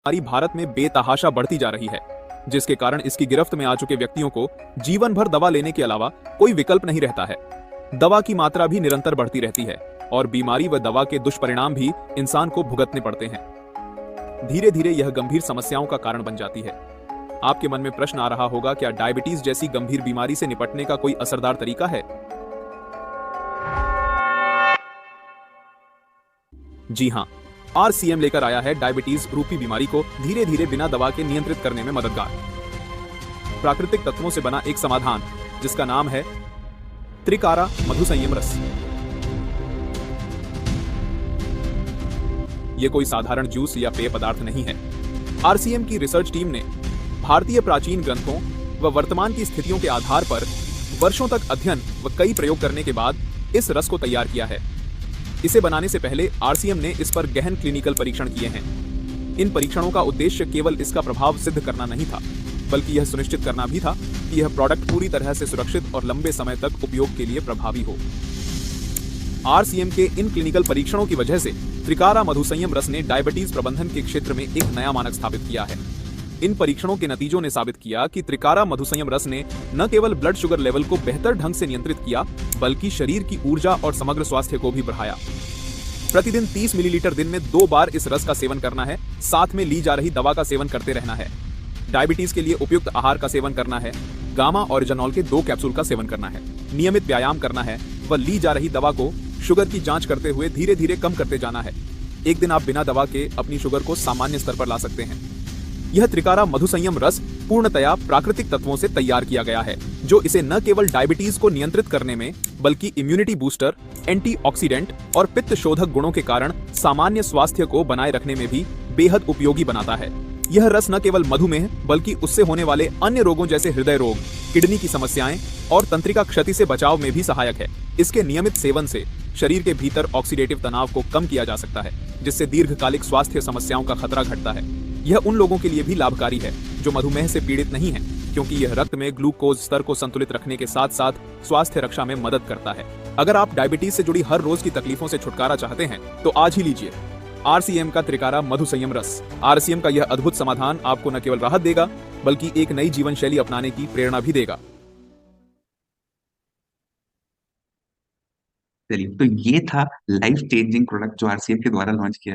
बीमारी भारत में बेतहाशा बढ़ती जा रही है, जिसके कारण इसकी गिरफ्त में आ चुके व्यक्तियों को जीवन भर दवा लेने के अलावा कोई विकल्प नहीं रहता है। दवा की मात्रा भी निरंतर बढ़ती रहती है और बीमारी व दवा के दुष्परिणाम भी इंसान को भुगतने पड़ते हैं। धीरे धीरे यह गंभीर समस्याओं का कारण बन जाती है। आपके मन में प्रश्न आ रहा होगा, क्या डायबिटीज जैसी गंभीर बीमारी से निपटने का कोई असरदार तरीका है? जी हाँ, आरसीएम लेकर आया है डायबिटीज रूपी बीमारी को धीरे धीरे बिना दवा के नियंत्रित करने में मददगार प्राकृतिक तत्वों से बना एक समाधान, जिसका नाम है त्रिकारा मधुसंयम रस। ये कोई साधारण जूस या पेय पदार्थ नहीं है। आरसीएम की रिसर्च टीम ने भारतीय प्राचीन ग्रंथों व वर्तमान की स्थितियों के आधार पर वर्षों तक अध्ययन व कई प्रयोग करने के बाद इस रस को तैयार किया है। इसे बनाने से पहले आरसीएम ने इस पर गहन क्लिनिकल परीक्षण किए हैं। इन परीक्षणों का उद्देश्य केवल इसका प्रभाव सिद्ध करना नहीं था, बल्कि यह सुनिश्चित करना भी था कि यह प्रोडक्ट पूरी तरह से सुरक्षित और लंबे समय तक उपयोग के लिए प्रभावी हो। आरसीएम के इन क्लिनिकल परीक्षणों की वजह से त्रिकारा मधुसंयम रस ने डायबिटीज प्रबंधन के क्षेत्र में एक नया मानक स्थापित किया है। इन परीक्षणों के नतीजों ने साबित किया कि त्रिकारा मधुसंयम रस ने न केवल ब्लड शुगर लेवल को बेहतर ढंग से नियंत्रित किया, बल्कि शरीर की ऊर्जा और समग्र स्वास्थ्य को भी बढ़ाया। प्रतिदिन 30 मिलीलीटर दिन में 2 बार इस रस का सेवन करना है, साथ में ली जा रही दवा का सेवन करते रहना है। डायबिटीज के लिए उपयुक्त आहार का सेवन करना है, गामा ओरिजिनॉल के 2 कैप्सूल का सेवन करना है, नियमित व्यायाम करना है व ली जा रही दवा को शुगर की जांच करते हुए धीरे धीरे कम करते जाना है। एक दिन आप बिना दवा के अपनी शुगर को सामान्य स्तर पर ला सकते हैं। यह त्रिकारा मधुसंयम रस पूर्णतया प्राकृतिक तत्वों से तैयार किया गया है, जो इसे न केवल डायबिटीज को नियंत्रित करने में, बल्कि इम्यूनिटी बूस्टर, एंटीऑक्सीडेंट और पित्त शोधक गुणों के कारण सामान्य स्वास्थ्य को बनाए रखने में भी बेहद उपयोगी बनाता है। यह रस न केवल मधुमेह, बल्कि उससे होने वाले अन्य रोगों जैसे हृदय रोग, किडनी की समस्याएं और तंत्रिका क्षति से बचाव में भी सहायक है। इसके नियमित सेवन से शरीर के भीतर ऑक्सीडेटिव तनाव को कम किया जा सकता है, जिससे दीर्घकालिक स्वास्थ्य समस्याओं का खतरा घटता है। यह उन लोगों के लिए भी लाभकारी है जो मधुमेह से पीड़ित नहीं हैं, क्योंकि यह रक्त में ग्लूकोज स्तर को संतुलित रखने के साथ साथ स्वास्थ्य रक्षा में मदद करता है। अगर आप डायबिटीज से जुड़ी हर रोज की तकलीफों से छुटकारा चाहते हैं, तो आज ही लीजिए आरसीएम का त्रिकारा मधुसंयम रस। आरसीएम का यह अद्भुत समाधान आपको न केवल राहत देगा, बल्कि एक नई जीवन शैली अपनाने की प्रेरणा भी देगा। चलिए, तो ये था लाइफ चेंजिंग प्रोडक्ट जो आरसीएम के द्वारा लॉन्च किया